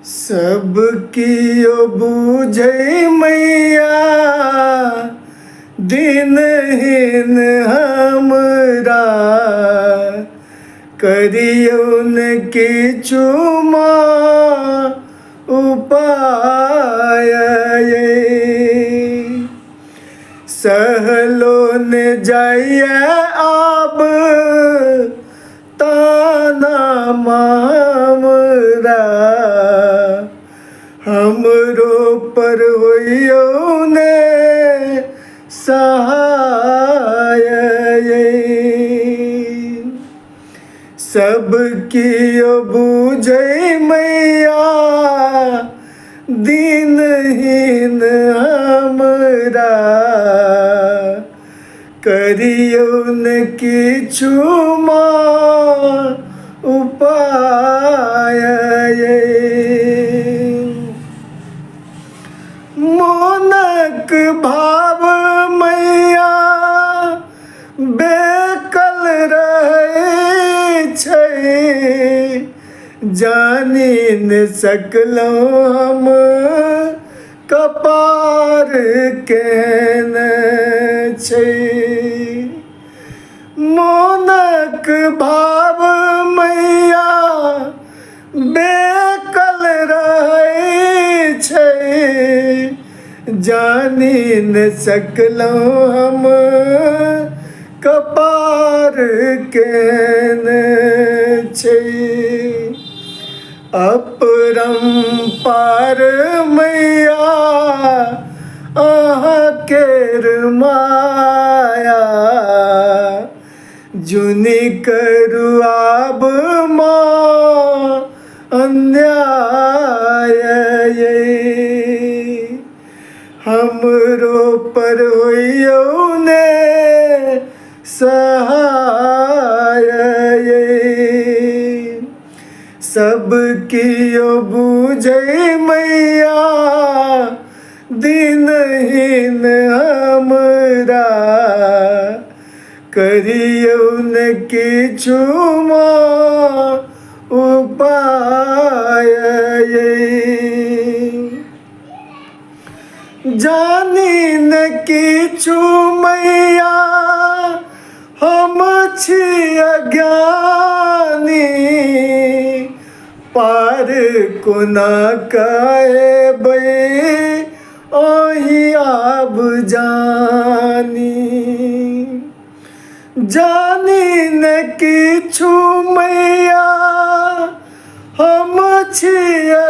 सबकी बूझे मैया दिनहीन हमरा करियौन किछुमा उपाय सहलो न जाइए आब ताना हमरा हमरो पर होइयो ने सहाय सबकी बूझे मैया दिनहीन हमरा करियौन किछुमा उपाय मोनक भाव मैया बेकल रहै छै जानि न सकलहुँ हम कपार केहन छै मोनक भाव मैया बेकल रहै छै जानि न सकलहुँ हम कपार केहन छै अपरम्पार मैया अहाँ केर माया जुनि करू आब माँ अन्याय हमरो पर होइयो ने सहाय सबकी बूझे मैया दिनहीन हमरा करियौन किछुमा उपाय जानि न किछु मैया हम छी अज्ञानी पार कोना कहबै अहीं आब जानी जानि न किछु मैया हम छी